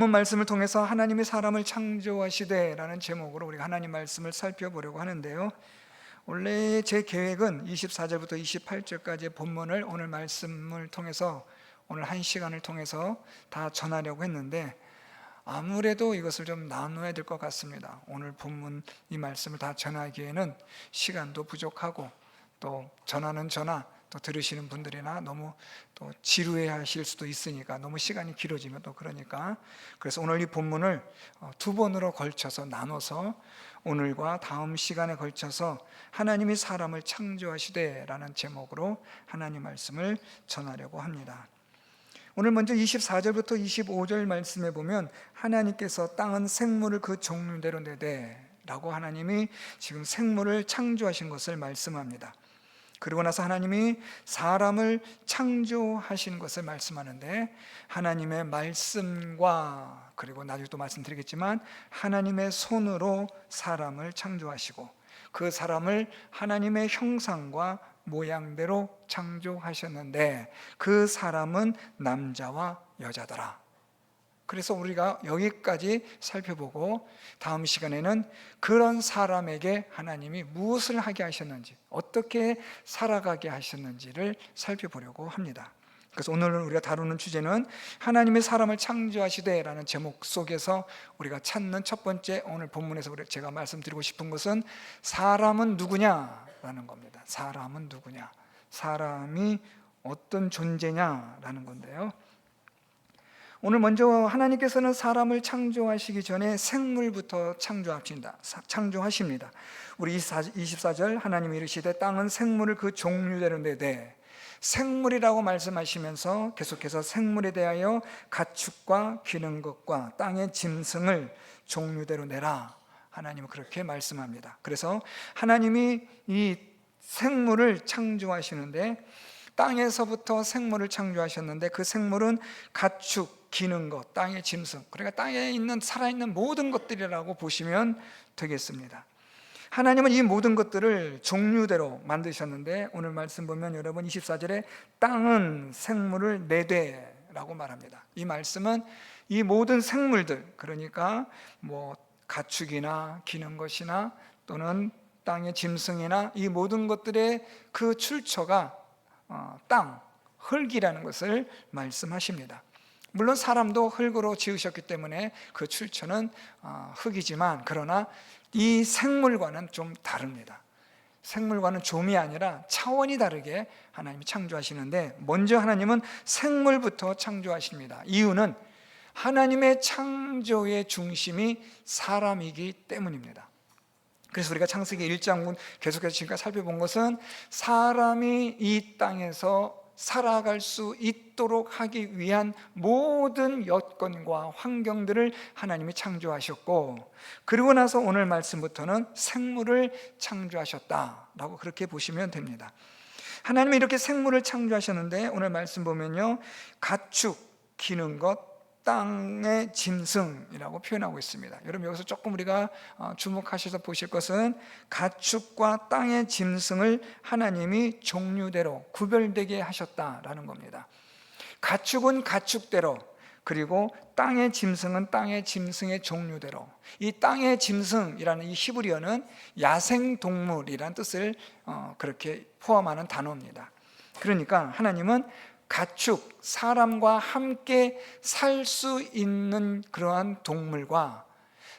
본 말씀을 통해서 하나님이 사람을 창조하시되라는 제목으로 우리가 하나님 말씀을 살펴보려고 하는데요, 원래 제 계획은 24절부터 28절까지의 본문을 오늘 말씀을 통해서, 오늘 한 시간을 통해서 다 전하려고 했는데 아무래도 이것을 좀 나눠야 될 것 같습니다. 오늘 본문 이 말씀을 다 전하기에는 시간도 부족하고, 또 전하는 저나 또 들으시는 분들이나 너무 또 지루해 하실 수도 있으니까, 너무 시간이 길어지면 또 그러니까, 그래서 오늘 이 본문을 두 번으로 걸쳐서 나눠서 오늘과 다음 시간에 걸쳐서 하나님이 사람을 창조하시되라는 제목으로 하나님 말씀을 전하려고 합니다. 오늘 먼저 24절부터 25절 말씀에 보면 하나님께서 땅은 생물을 그 종류대로 내되 라고 하나님이 지금 생물을 창조하신 것을 말씀합니다. 그리고 나서 하나님이 사람을 창조하신 것을 말씀하는데, 하나님의 말씀과, 그리고 나중에 또 말씀드리겠지만 하나님의 손으로 사람을 창조하시고 그 사람을 하나님의 형상과 모양대로 창조하셨는데 그 사람은 남자와 여자더라. 그래서 우리가 여기까지 살펴보고 다음 시간에는 그런 사람에게 하나님이 무엇을 하게 하셨는지, 어떻게 살아가게 하셨는지를 살펴보려고 합니다. 그래서 오늘 우리가 다루는 주제는 하나님의 사람을 창조하시되라는 제목 속에서 우리가 찾는 첫 번째, 오늘 본문에서 제가 말씀드리고 싶은 것은 사람은 누구냐라는 겁니다. 사람은 누구냐, 사람이 어떤 존재냐라는 건데요, 오늘 먼저 하나님께서는 사람을 창조하시기 전에 생물부터 창조하십니다. 우리 24절 하나님이 이르시되 땅은 생물을 그 종류대로 내되, 생물이라고 말씀하시면서 계속해서 생물에 대하여 가축과 기는 것과 땅의 짐승을 종류대로 내라, 하나님은 그렇게 말씀합니다. 그래서 하나님이 이 생물을 창조하시는데, 땅에서부터 생물을 창조하셨는데 그 생물은 가축, 기는 것, 땅의 짐승, 그러니까 땅에 있는 살아있는 모든 것들이라고 보시면 되겠습니다. 하나님은 이 모든 것들을 종류대로 만드셨는데, 오늘 말씀 보면 여러분 24절에 땅은 생물을 내되라고 말합니다. 이 말씀은 이 모든 생물들, 그러니까 뭐 가축이나 기는 것이나 또는 땅의 짐승이나 이 모든 것들의 그 출처가 땅, 흙이라는 것을 말씀하십니다. 물론 사람도 흙으로 지으셨기 때문에 그 출처는 흙이지만, 그러나 이 생물과는 좀 다릅니다. 생물과는 좀이 아니라 차원이 다르게 하나님이 창조하시는데, 먼저 하나님은 생물부터 창조하십니다. 이유는 하나님의 창조의 중심이 사람이기 때문입니다. 그래서 우리가 창세기 1장 계속해서 지금까지 살펴본 것은 사람이 이 땅에서 살아갈 수 있도록 하기 위한 모든 여건과 환경들을 하나님이 창조하셨고, 그리고 나서 오늘 말씀부터는 생물을 창조하셨다라고 그렇게 보시면 됩니다. 하나님이 이렇게 생물을 창조하셨는데 오늘 말씀 보면요, 가축, 기는 것, 땅의 짐승이라고 표현하고 있습니다. 여러분 여기서 조금 우리가 주목하셔서 보실 것은 가축과 땅의 짐승을 하나님이 종류대로 구별되게 하셨다라는 겁니다. 가축은 가축대로, 그리고 땅의 짐승은 땅의 짐승의 종류대로. 이 땅의 짐승이라는 이 히브리어는 야생동물이라는 뜻을 그렇게 포함하는 단어입니다. 그러니까 하나님은 가축, 사람과 함께 살 수 있는 그러한 동물과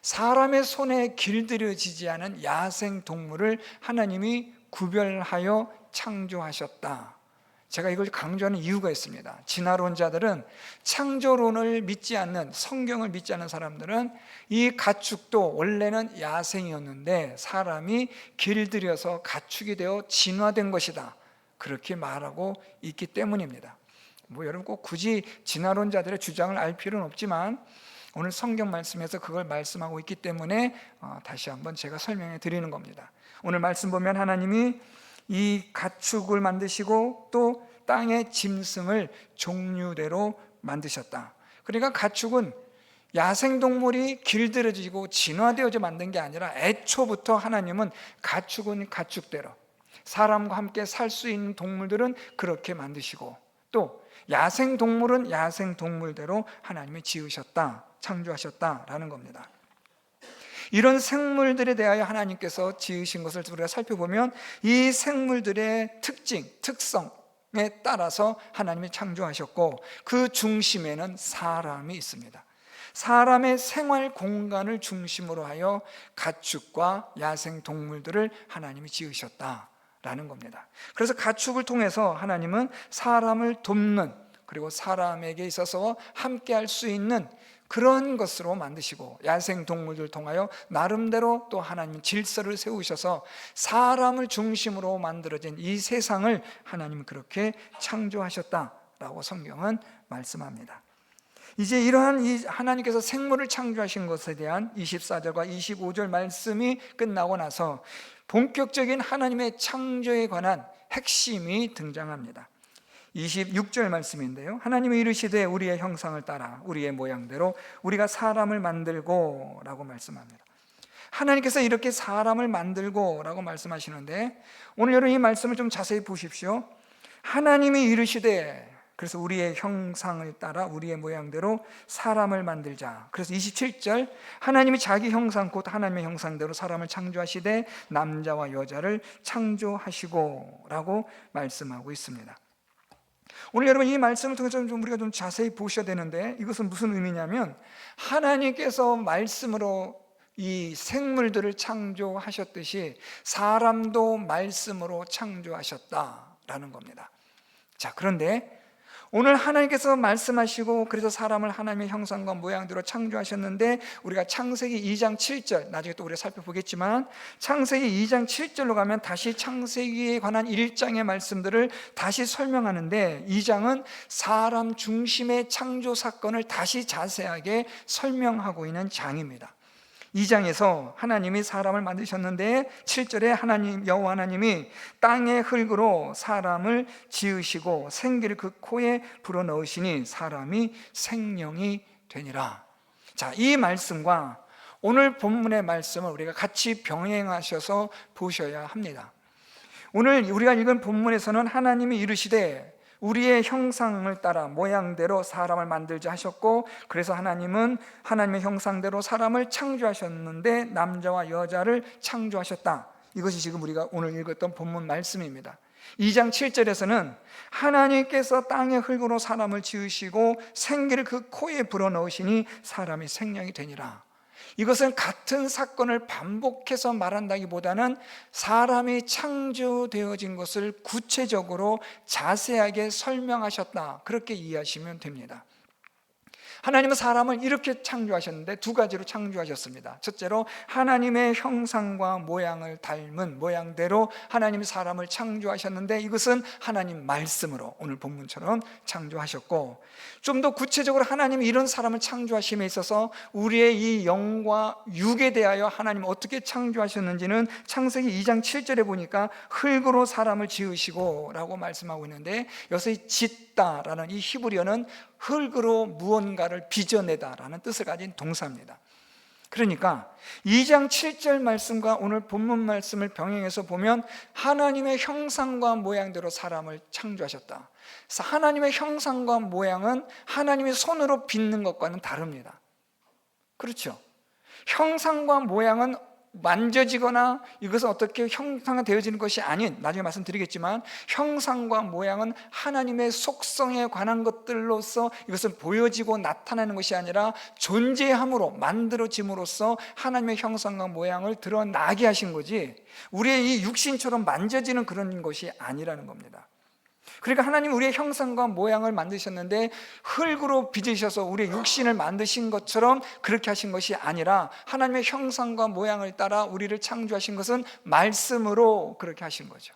사람의 손에 길들여지지 않은 야생 동물을 하나님이 구별하여 창조하셨다. 제가 이걸 강조하는 이유가 있습니다. 진화론자들은, 창조론을 믿지 않는, 성경을 믿지 않는 사람들은 이 가축도 원래는 야생이었는데 사람이 길들여서 가축이 되어 진화된 것이다, 그렇게 말하고 있기 때문입니다. 여러분 꼭 굳이 진화론자들의 주장을 알 필요는 없지만 오늘 성경 말씀에서 그걸 말씀하고 있기 때문에 다시 한번 제가 설명해 드리는 겁니다. 오늘 말씀 보면 하나님이 이 가축을 만드시고 또 땅의 짐승을 종류대로 만드셨다. 그러니까 가축은 야생동물이 길들여지고 진화되어져 만든 게 아니라 애초부터 하나님은 가축은 가축대로, 사람과 함께 살 수 있는 동물들은 그렇게 만드시고, 또 야생동물은 야생동물대로 하나님이 지으셨다, 창조하셨다라는 겁니다. 이런 생물들에 대하여 하나님께서 지으신 것을 우리가 살펴보면 이 생물들의 특징, 특성에 따라서 하나님이 창조하셨고 그 중심에는 사람이 있습니다. 사람의 생활 공간을 중심으로 하여 가축과 야생 동물들을 하나님이 지으셨다라는 겁니다. 그래서 가축을 통해서 하나님은 사람을 돕는, 그리고 사람에게 있어서 함께 할 수 있는 그런 것으로 만드시고, 야생 동물들 통하여 나름대로 또 하나님 질서를 세우셔서 사람을 중심으로 만들어진 이 세상을 하나님은 그렇게 창조하셨다라고 성경은 말씀합니다. 이제 이러한 이 하나님께서 생물을 창조하신 것에 대한 24절과 25절 말씀이 끝나고 나서 본격적인 하나님의 창조에 관한 핵심이 등장합니다. 26절 말씀인데요, 하나님이 이르시되 우리의 형상을 따라 우리의 모양대로 우리가 사람을 만들고 라고 말씀합니다. 하나님께서 이렇게 사람을 만들고 라고 말씀하시는데, 오늘 여러분 이 말씀을 좀 자세히 보십시오. 하나님이 이르시되, 그래서 우리의 형상을 따라 우리의 모양대로 사람을 만들자. 그래서 27절, 하나님이 자기 형상 곧 하나님의 형상대로 사람을 창조하시되 남자와 여자를 창조하시고 라고 말씀하고 있습니다. 오늘 여러분 이 말씀을 통해서 우리가 좀 자세히 보셔야 되는데, 이것은 무슨 의미냐면 하나님께서 말씀으로 이 생물들을 창조하셨듯이 사람도 말씀으로 창조하셨다라는 겁니다. 자, 그런데 오늘 하나님께서 말씀하시고 그래서 사람을 하나님의 형상과 모양대로 창조하셨는데, 우리가 창세기 2장 7절, 나중에 또 우리가 살펴보겠지만 창세기 2장 7절로 가면 다시 창세기에 관한 1장의 말씀들을 다시 설명하는데, 2장은 사람 중심의 창조 사건을 다시 자세하게 설명하고 있는 장입니다. 2장에서 하나님이 사람을 만드셨는데 7절에 하나님 여호와 하나님이 땅의 흙으로 사람을 지으시고 생기를 그 코에 불어넣으시니 사람이 생명이 되니라. 자, 이 말씀과 오늘 본문의 말씀을 우리가 같이 병행하셔서 보셔야 합니다. 오늘 우리가 읽은 본문에서는 하나님이 이르시되 우리의 형상을 따라 모양대로 사람을 만들자 하셨고, 그래서 하나님은 하나님의 형상대로 사람을 창조하셨는데 남자와 여자를 창조하셨다. 이것이 지금 우리가 오늘 읽었던 본문 말씀입니다. 2장 7절에서는 하나님께서 땅의 흙으로 사람을 지으시고 생기를 그 코에 불어넣으시니 사람이 생명이 되니라. 이것은 같은 사건을 반복해서 말한다기보다는 사람이 창조되어진 것을 구체적으로 자세하게 설명하셨다, 그렇게 이해하시면 됩니다. 하나님은 사람을 이렇게 창조하셨는데 두 가지로 창조하셨습니다. 첫째로 하나님의 형상과 모양을 닮은 모양대로 하나님이 사람을 창조하셨는데, 이것은 하나님 말씀으로 오늘 본문처럼 창조하셨고, 좀 더 구체적으로 하나님이 이런 사람을 창조하심에 있어서 우리의 이 영과 육에 대하여 하나님 어떻게 창조하셨는지는 창세기 2장 7절에 보니까 흙으로 사람을 지으시고 라고 말씀하고 있는데, 여기서 이 짓다라는 이 히브리어는 흙으로 무언가를 빚어내다라는 뜻을 가진 동사입니다. 그러니까 2장 7절 말씀과 오늘 본문 말씀을 병행해서 보면 하나님의 형상과 모양대로 사람을 창조하셨다. 그래서 하나님의 형상과 모양은 하나님의 손으로 빚는 것과는 다릅니다. 그렇죠? 형상과 모양은 만져지거나 이것은 어떻게 형상화 되어지는 것이 아닌, 나중에 말씀드리겠지만 형상과 모양은 하나님의 속성에 관한 것들로서 이것은 보여지고 나타나는 것이 아니라 존재함으로 만들어짐으로써 하나님의 형상과 모양을 드러나게 하신 거지, 우리의 이 육신처럼 만져지는 그런 것이 아니라는 겁니다. 그러니까 하나님 우리의 형상과 모양을 만드셨는데 흙으로 빚으셔서 우리의 육신을 만드신 것처럼 그렇게 하신 것이 아니라 하나님의 형상과 모양을 따라 우리를 창조하신 것은 말씀으로 그렇게 하신 거죠.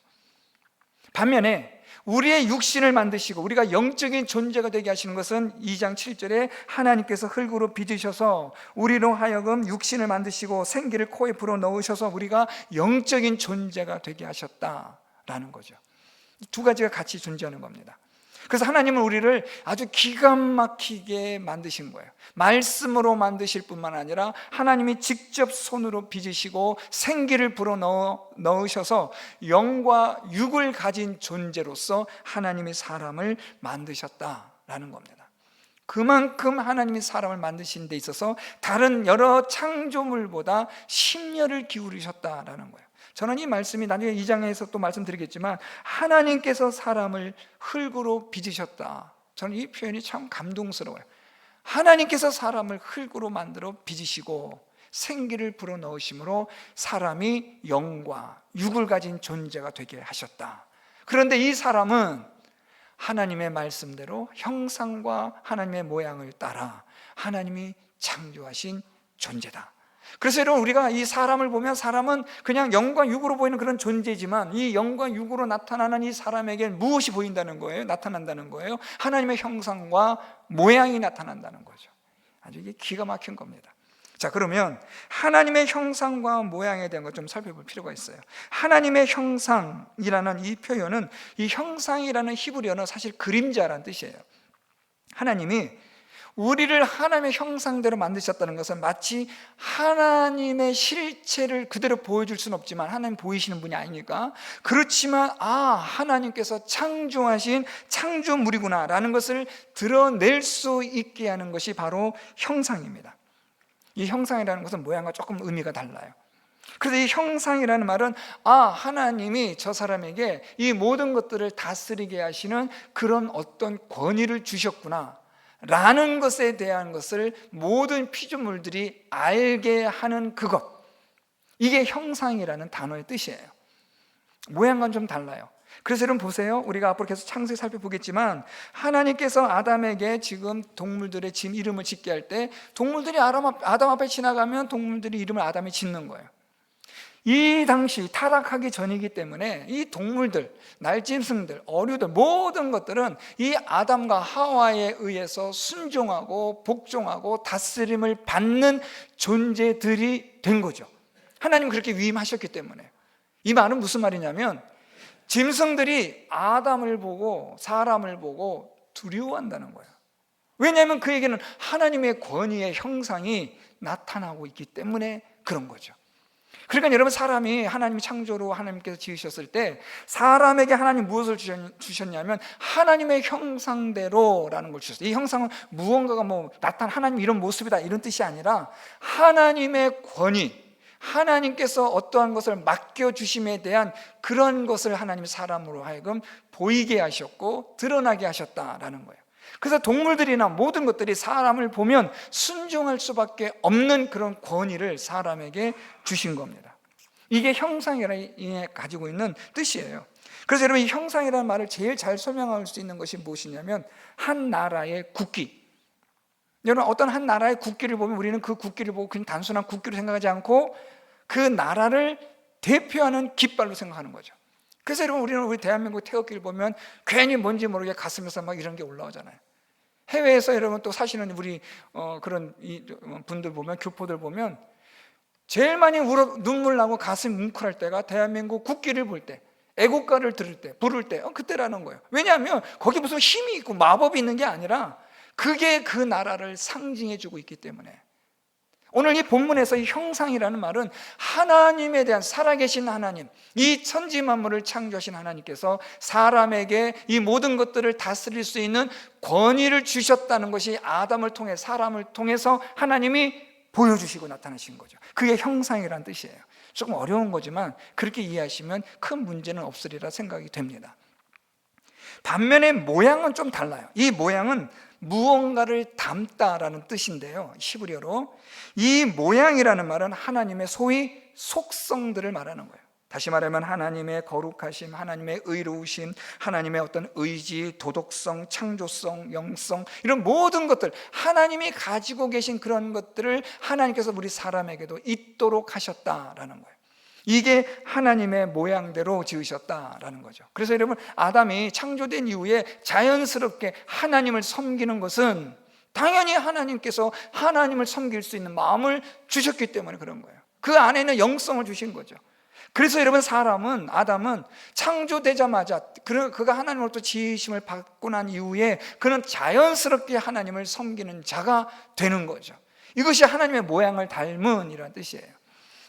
반면에 우리의 육신을 만드시고 우리가 영적인 존재가 되게 하시는 것은 2장 7절에 하나님께서 흙으로 빚으셔서 우리로 하여금 육신을 만드시고 생기를 코에 불어넣으셔서 우리가 영적인 존재가 되게 하셨다라는 거죠. 두 가지가 같이 존재하는 겁니다. 그래서 하나님은 우리를 아주 기가 막히게 만드신 거예요. 말씀으로 만드실 뿐만 아니라 하나님이 직접 손으로 빚으시고 생기를 불어넣으셔서 영과 육을 가진 존재로서 하나님이 사람을 만드셨다라는 겁니다. 그만큼 하나님이 사람을 만드신 데 있어서 다른 여러 창조물보다 심려를 기울이셨다라는 거예요. 저는 이 말씀이 나중에 2장에서 또 말씀드리겠지만 하나님께서 사람을 흙으로 빚으셨다. 저는 이 표현이 참 감동스러워요. 하나님께서 사람을 흙으로 만들어 빚으시고 생기를 불어넣으심으로 사람이 영과 육을 가진 존재가 되게 하셨다. 그런데 이 사람은 하나님의 말씀대로 형상과 하나님의 모양을 따라 하나님이 창조하신 존재다. 그래서 여러분, 우리가 이 사람을 보면 사람은 그냥 영과 육으로 보이는 그런 존재지만 이 영과 육으로 나타나는 이 사람에게 무엇이 보인다는 거예요? 나타난다는 거예요? 하나님의 형상과 모양이 나타난다는 거죠. 아주 이게 기가 막힌 겁니다. 자, 그러면 하나님의 형상과 모양에 대한 것 좀 살펴볼 필요가 있어요. 하나님의 형상이라는 이 표현은, 이 형상이라는 히브리어는 사실 그림자라는 뜻이에요. 하나님이 우리를 하나님의 형상대로 만드셨다는 것은 마치 하나님의 실체를 그대로 보여줄 수는 없지만 하나님 보이시는 분이 아니니까, 그렇지만 하나님께서 창조하신 창조물이구나 라는 것을 드러낼 수 있게 하는 것이 바로 형상입니다. 이 형상이라는 것은 모양과 조금 의미가 달라요. 그래서 이 형상이라는 말은 하나님이 저 사람에게 이 모든 것들을 다스리게 하시는 그런 어떤 권위를 주셨구나 라는 것에 대한 것을 모든 피조물들이 알게 하는 그것, 이게 형상이라는 단어의 뜻이에요. 모양과는 좀 달라요. 그래서 여러분 보세요. 우리가 앞으로 계속 창세기 살펴보겠지만 하나님께서 아담에게 지금 동물들의 이름을 짓게 할 때 동물들이 아담 앞에 지나가면 동물들이 이름을 아담이 짓는 거예요. 이 당시 타락하기 전이기 때문에 이 동물들, 날짐승들, 어류들 모든 것들은 이 아담과 하와에 의해서 순종하고 복종하고 다스림을 받는 존재들이 된 거죠. 하나님은 그렇게 위임하셨기 때문에. 이 말은 무슨 말이냐면 짐승들이 아담을 보고 사람을 보고 두려워한다는 거예요. 왜냐하면 그에게는 하나님의 권위의 형상이 나타나고 있기 때문에 그런 거죠. 그러니까 여러분, 사람이 하나님이 창조로 하나님께서 지으셨을 때 사람에게 하나님 무엇을 주셨냐면 하나님의 형상대로라는 걸 주셨어요. 이 형상은 무언가가 나타난 하나님 이런 모습이다 이런 뜻이 아니라 하나님의 권위, 하나님께서 어떠한 것을 맡겨주심에 대한 그런 것을 하나님이 사람으로 하여금 보이게 하셨고 드러나게 하셨다라는 거예요. 그래서 동물들이나 모든 것들이 사람을 보면 순종할 수밖에 없는 그런 권위를 사람에게 주신 겁니다. 이게 형상이라는 가지고 있는 뜻이에요. 그래서 여러분, 이 형상이라는 말을 제일 잘 설명할 수 있는 것이 무엇이냐면 한 나라의 국기. 여러분, 어떤 한 나라의 국기를 보면 우리는 그 국기를 보고 그냥 단순한 국기로 생각하지 않고 그 나라를 대표하는 깃발로 생각하는 거죠. 그래서 여러분, 우리 대한민국 태극기를 보면 괜히 뭔지 모르게 가슴에서 막 이런 게 올라오잖아요. 해외에서 여러분 또 사시는 우리 그런 분들 보면, 교포들 보면 제일 많이 눈물 나고 가슴 뭉클할 때가 대한민국 국기를 볼 때, 애국가를 들을 때, 부를 때 그때라는 거예요. 왜냐하면 거기 무슨 힘이 있고 마법이 있는 게 아니라 그게 그 나라를 상징해 주고 있기 때문에. 오늘 이 본문에서 이 형상이라는 말은 하나님에 대한, 살아계신 하나님, 이 천지 만물을 창조하신 하나님께서 사람에게 이 모든 것들을 다스릴 수 있는 권위를 주셨다는 것이 아담을 통해, 사람을 통해서 하나님이 보여주시고 나타나신 거죠. 그게 형상이라는 뜻이에요. 조금 어려운 거지만 그렇게 이해하시면 큰 문제는 없으리라 생각이 됩니다. 반면에 모양은 좀 달라요. 이 모양은 무언가를 담다라는 뜻인데요, 히브리어로. 이 모양이라는 말은 하나님의 소위 속성들을 말하는 거예요. 다시 말하면 하나님의 거룩하심, 하나님의 의로우심, 하나님의 어떤 의지, 도덕성, 창조성, 영성, 이런 모든 것들, 하나님이 가지고 계신 그런 것들을 하나님께서 우리 사람에게도 있도록 하셨다라는 거예요. 이게 하나님의 모양대로 지으셨다라는 거죠. 그래서 여러분, 아담이 창조된 이후에 자연스럽게 하나님을 섬기는 것은 당연히 하나님께서 하나님을 섬길 수 있는 마음을 주셨기 때문에 그런 거예요. 그 안에는 영성을 주신 거죠. 그래서 여러분, 아담은 창조되자마자 그가 하나님으로부터 지으심을 받고 난 이후에 그는 자연스럽게 하나님을 섬기는 자가 되는 거죠. 이것이 하나님의 모양을 닮은 이라는 뜻이에요.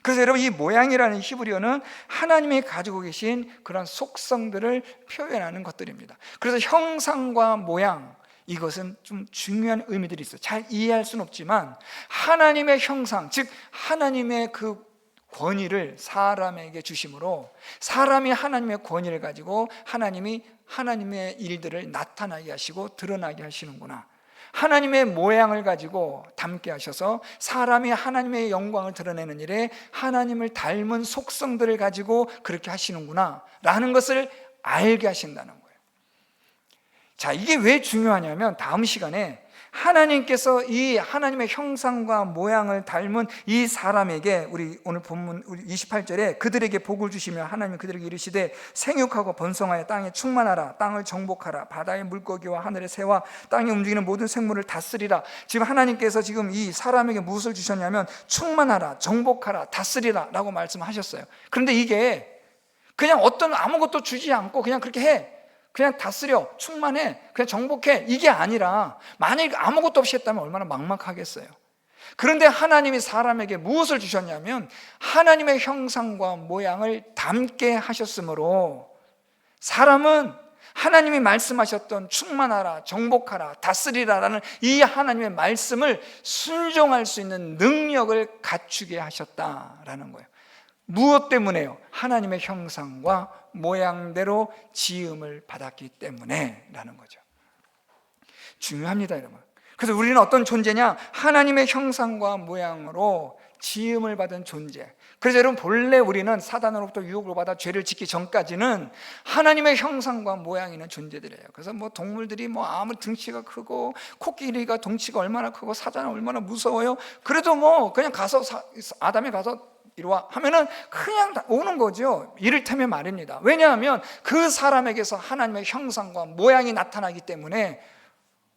그래서 여러분, 이 모양이라는 히브리어는 하나님이 가지고 계신 그런 속성들을 표현하는 것들입니다. 그래서 형상과 모양, 이것은 좀 중요한 의미들이 있어요. 잘 이해할 수는 없지만 하나님의 형상, 즉 하나님의 그 권위를 사람에게 주심으로 사람이 하나님의 권위를 가지고 하나님이 하나님의 일들을 나타나게 하시고 드러나게 하시는구나. 하나님의 모양을 가지고 닮게 하셔서 사람이 하나님의 영광을 드러내는 일에 하나님을 닮은 속성들을 가지고 그렇게 하시는구나 라는 것을 알게 하신다는 거예요. 자, 이게 왜 중요하냐면 다음 시간에 하나님께서 이 하나님의 형상과 모양을 닮은 이 사람에게 우리 오늘 본문 28절에 그들에게 복을 주시며 하나님 그들에게 이르시되 생육하고 번성하여 땅에 충만하라, 땅을 정복하라, 바다의 물고기와 하늘의 새와 땅에 움직이는 모든 생물을 다스리라. 지금 하나님께서 지금 이 사람에게 무엇을 주셨냐면 충만하라, 정복하라, 다스리라 라고 말씀하셨어요. 그런데 이게 그냥 어떤 아무것도 주지 않고 그냥 그렇게 해, 그냥 다스려, 충만해, 그냥 정복해, 이게 아니라 만약에 아무것도 없이 했다면 얼마나 막막하겠어요. 그런데 하나님이 사람에게 무엇을 주셨냐면 하나님의 형상과 모양을 닮게 하셨으므로 사람은 하나님이 말씀하셨던 충만하라, 정복하라, 다스리라라는 이 하나님의 말씀을 순종할 수 있는 능력을 갖추게 하셨다라는 거예요. 무엇 때문에요? 하나님의 형상과 모양대로 지음을 받았기 때문에 라는 거죠. 중요합니다, 여러분. 그래서 우리는 어떤 존재냐? 하나님의 형상과 모양으로 지음을 받은 존재. 그래서 여러분, 본래 우리는 사단으로부터 유혹을 받아 죄를 짓기 전까지는 하나님의 형상과 모양이 있는 존재들이에요. 그래서 뭐 동물들이 뭐 아무리 등치가 크고 코끼리가 덩치가 얼마나 크고 사자는 얼마나 무서워요. 그래도 뭐 그냥 가서 아담이 가서 이리 와 하면은 그냥 오는 거죠. 이를테면 말입니다. 왜냐하면 그 사람에게서 하나님의 형상과 모양이 나타나기 때문에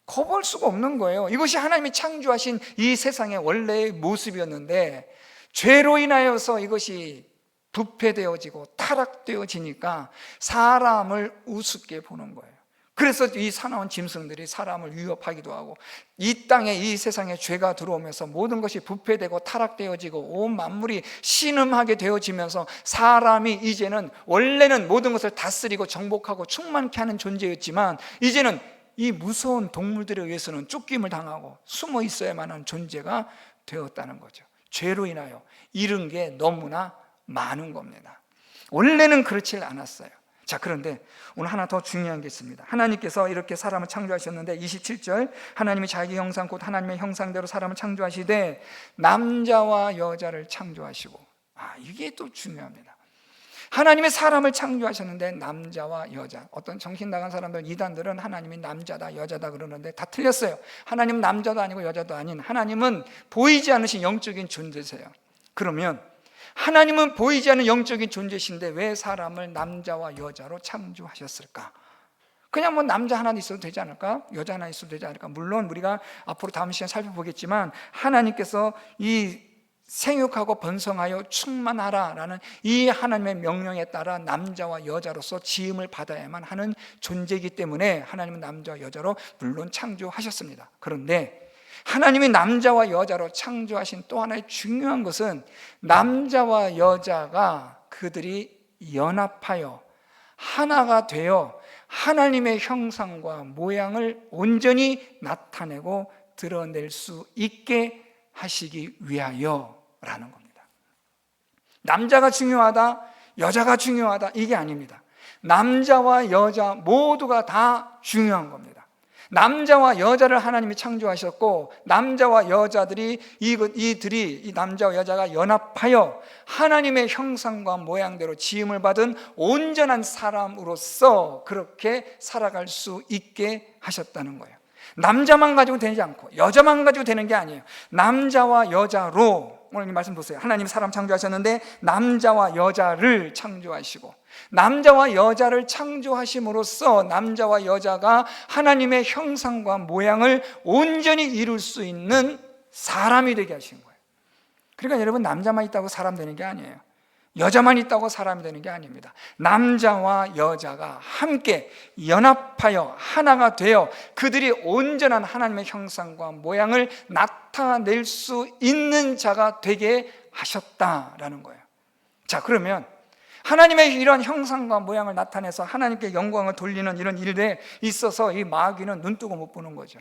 거부할 수가 없는 거예요. 이것이 하나님이 창조하신 이 세상의 원래의 모습이었는데 죄로 인하여서 이것이 부패되어지고 타락되어지니까 사람을 우습게 보는 거예요. 그래서 이 사나운 짐승들이 사람을 위협하기도 하고 이 땅에 이 세상에 죄가 들어오면서 모든 것이 부패되고 타락되어지고 온 만물이 신음하게 되어지면서 사람이 이제는 원래는 모든 것을 다스리고 정복하고 충만케 하는 존재였지만 이제는 이 무서운 동물들에 의해서는 쫓김을 당하고 숨어 있어야만 하는 존재가 되었다는 거죠. 죄로 인하여 잃은 게 너무나 많은 겁니다. 원래는 그렇지 않았어요. 자, 그런데 오늘 하나 더 중요한 게 있습니다. 하나님께서 이렇게 사람을 창조하셨는데 27절 하나님이 자기 형상 곧 하나님의 형상대로 사람을 창조하시되 남자와 여자를 창조하시고, 이게 또 중요합니다. 하나님이 사람을 창조하셨는데 남자와 여자, 어떤 정신 나간 사람들, 이단들은 하나님이 남자다 여자다 그러는데 다 틀렸어요. 하나님은 남자도 아니고 여자도 아닌 하나님은 보이지 않으신 영적인 존재세요. 그러면 하나님은 보이지 않는 영적인 존재신데 왜 사람을 남자와 여자로 창조하셨을까? 그냥 뭐 남자 하나 있어도 되지 않을까? 여자 하나 있어도 되지 않을까? 물론 우리가 앞으로 다음 시간에 살펴보겠지만 하나님께서 이 생육하고 번성하여 충만하라라는 이 하나님의 명령에 따라 남자와 여자로서 지음을 받아야만 하는 존재이기 때문에 하나님은 남자와 여자로 물론 창조하셨습니다. 그런데 하나님이 남자와 여자로 창조하신 또 하나의 중요한 것은 남자와 여자가 그들이 연합하여 하나가 되어 하나님의 형상과 모양을 온전히 나타내고 드러낼 수 있게 하시기 위하여라는 겁니다. 남자가 중요하다, 여자가 중요하다, 이게 아닙니다. 남자와 여자 모두가 다 중요한 겁니다. 남자와 여자를 하나님이 창조하셨고 남자와 여자들이 이 남자와 여자가 연합하여 하나님의 형상과 모양대로 지음을 받은 온전한 사람으로서 그렇게 살아갈 수 있게 하셨다는 거예요. 남자만 가지고 되지 않고 여자만 가지고 되는 게 아니에요. 남자와 여자로, 오늘 이 말씀 보세요. 하나님이 사람 창조하셨는데 남자와 여자를 창조하시고 남자와 여자를 창조하심으로써 남자와 여자가 하나님의 형상과 모양을 온전히 이룰 수 있는 사람이 되게 하신 거예요. 그러니까 여러분, 남자만 있다고 사람 되는 게 아니에요. 여자만 있다고 사람이 되는 게 아닙니다. 남자와 여자가 함께 연합하여 하나가 되어 그들이 온전한 하나님의 형상과 모양을 나타낼 수 있는 자가 되게 하셨다라는 거예요. 자, 그러면 하나님의 이런 형상과 모양을 나타내서 하나님께 영광을 돌리는 이런 일에 있어서 이 마귀는 눈뜨고 못 보는 거죠.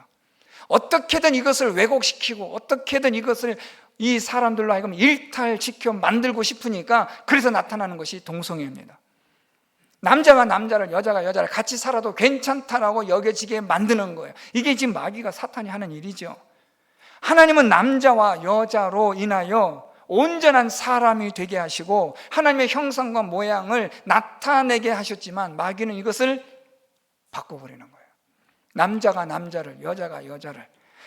어떻게든 이것을 왜곡시키고 어떻게든 이것을 이 사람들로 하여금 일탈시켜 만들고 싶으니까 그래서 나타나는 것이 동성애입니다. 남자가 남자를, 여자가 여자를 같이 살아도 괜찮다라고 여겨지게 만드는 거예요. 이게 지금 마귀가, 사탄이 하는 일이죠. 하나님은 남자와 여자로 인하여 온전한 사람이 되게 하시고 하나님의 형상과 모양을 나타내게 하셨지만 마귀는 이것을 바꿔버리는 거예요. 남자가 남자를, 여자가 여자를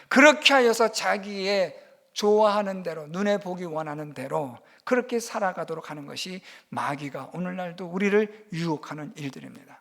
그렇게 하여서 자기의 좋아하는 대로, 눈에 보기 원하는 대로 그렇게 살아가도록 하는 것이 마귀가 오늘날도 우리를 유혹하는 일들입니다.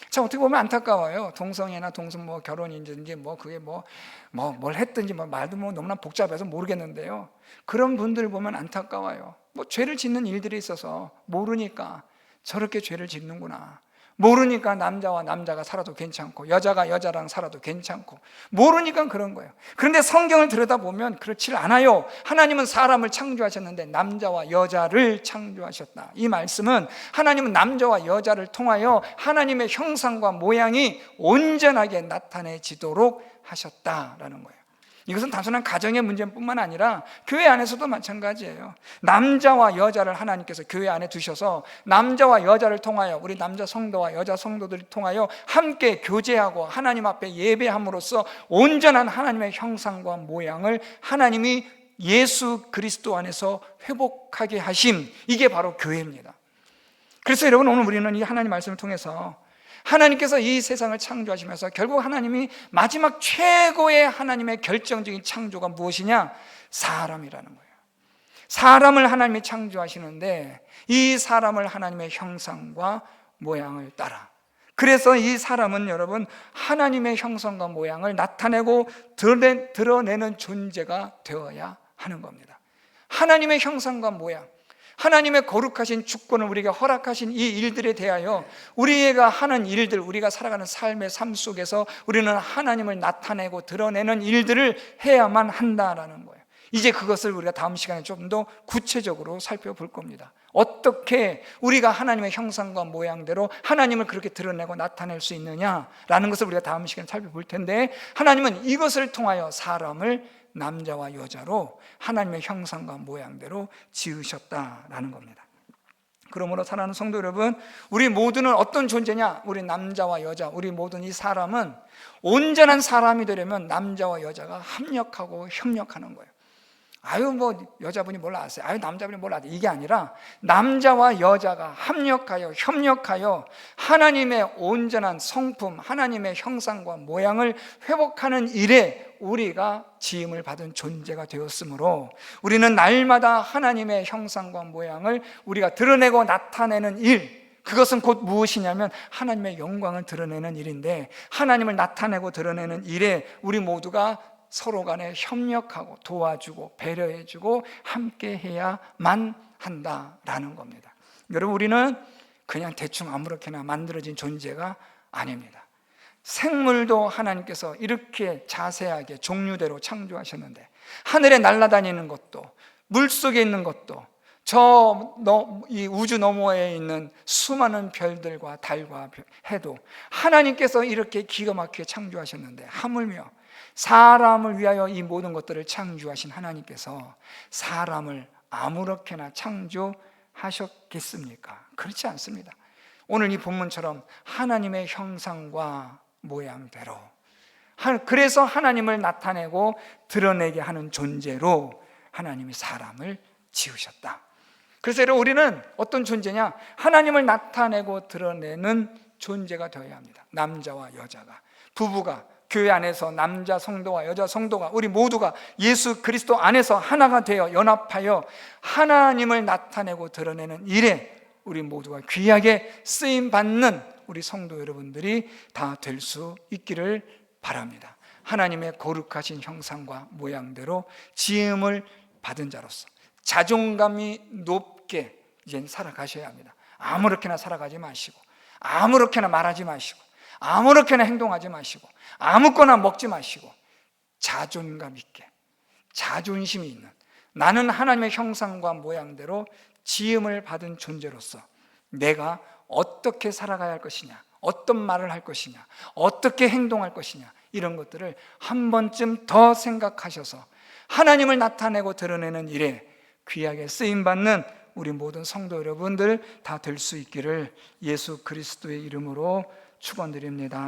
참 어떻게 보면 안타까워요. 동성애나 결혼이든지 그게 뭘 했든지 말도 너무나 복잡해서 모르겠는데요. 그런 분들 보면 안타까워요. 죄를 짓는 일들이 있어서 모르니까 저렇게 죄를 짓는구나. 모르니까 남자와 남자가 살아도 괜찮고 여자가 여자랑 살아도 괜찮고 모르니까 그런 거예요. 그런데 성경을 들여다보면 그렇지 않아요. 하나님은 사람을 창조하셨는데 남자와 여자를 창조하셨다. 이 말씀은 하나님은 남자와 여자를 통하여 하나님의 형상과 모양이 온전하게 나타내지도록 하셨다라는 거예요. 이것은 단순한 가정의 문제뿐만 아니라 교회 안에서도 마찬가지예요. 남자와 여자를 하나님께서 교회 안에 두셔서 남자와 여자를 통하여 우리 남자 성도와 여자 성도들을 통하여 함께 교제하고 하나님 앞에 예배함으로써 온전한 하나님의 형상과 모양을 하나님이 예수 그리스도 안에서 회복하게 하심, 이게 바로 교회입니다. 그래서 여러분, 오늘 우리는 이 하나님 말씀을 통해서 하나님께서 이 세상을 창조하시면서 결국 하나님이 마지막 최고의 하나님의 결정적인 창조가 무엇이냐? 사람이라는 거예요. 사람을 하나님이 창조하시는데 이 사람을 하나님의 형상과 모양을 따라, 그래서 이 사람은 여러분 하나님의 형상과 모양을 나타내고 드러내는 존재가 되어야 하는 겁니다. 하나님의 형상과 모양, 하나님의 거룩하신 주권을 우리에게 허락하신 이 일들에 대하여 우리가 하는 일들, 우리가 살아가는 삶의 삶 속에서 우리는 하나님을 나타내고 드러내는 일들을 해야만 한다라는 거예요. 이제 그것을 우리가 다음 시간에 좀 더 구체적으로 살펴볼 겁니다. 어떻게 우리가 하나님의 형상과 모양대로 하나님을 그렇게 드러내고 나타낼 수 있느냐라는 것을 우리가 다음 시간에 살펴볼 텐데, 하나님은 이것을 통하여 사람을 남자와 여자로 하나님의 형상과 모양대로 지으셨다라는 겁니다. 그러므로 사랑하는 성도 여러분, 우리 모두는 어떤 존재냐? 우리 남자와 여자, 우리 모든 이 사람은 온전한 사람이 되려면 남자와 여자가 합력하고 협력하는 거예요. 여자분이 뭘 아세요? 남자분이 뭘 아세요? 이게 아니라 남자와 여자가 합력하여 협력하여 하나님의 온전한 성품, 하나님의 형상과 모양을 회복하는 일에 우리가 지음을 받은 존재가 되었으므로 우리는 날마다 하나님의 형상과 모양을 우리가 드러내고 나타내는 일, 그것은 곧 무엇이냐면 하나님의 영광을 드러내는 일인데, 하나님을 나타내고 드러내는 일에 우리 모두가 서로 간에 협력하고 도와주고 배려해주고 함께 해야만 한다라는 겁니다. 여러분, 우리는 그냥 대충 아무렇게나 만들어진 존재가 아닙니다. 생물도 하나님께서 이렇게 자세하게 종류대로 창조하셨는데, 하늘에 날아다니는 것도, 물속에 있는 것도, 이 우주 너머에 있는 수많은 별들과 달과 해도 하나님께서 이렇게 기가 막히게 창조하셨는데, 하물며 사람을 위하여 이 모든 것들을 창조하신 하나님께서 사람을 아무렇게나 창조하셨겠습니까? 그렇지 않습니다. 오늘 이 본문처럼 하나님의 형상과 모양대로, 그래서 하나님을 나타내고 드러내게 하는 존재로 하나님이 사람을 지으셨다. 그래서 여러분, 우리는 어떤 존재냐? 하나님을 나타내고 드러내는 존재가 되어야 합니다. 남자와 여자가, 부부가 교회 안에서 남자 성도와 여자 성도가 우리 모두가 예수 그리스도 안에서 하나가 되어 연합하여 하나님을 나타내고 드러내는 일에 우리 모두가 귀하게 쓰임받는 우리 성도 여러분들이 다 될 수 있기를 바랍니다. 하나님의 거룩하신 형상과 모양대로 지음을 받은 자로서 자존감이 높게 이제 살아가셔야 합니다. 아무렇게나 살아가지 마시고, 아무렇게나 말하지 마시고, 아무렇게나 행동하지 마시고, 아무거나 먹지 마시고, 자존감 있게, 자존심이 있는, 나는 하나님의 형상과 모양대로 지음을 받은 존재로서 내가 어떻게 살아가야 할 것이냐, 어떤 말을 할 것이냐, 어떻게 행동할 것이냐, 이런 것들을 한 번쯤 더 생각하셔서 하나님을 나타내고 드러내는 일에 귀하게 쓰임받는 우리 모든 성도 여러분들 다 될 수 있기를 예수 그리스도의 이름으로 축원드립니다.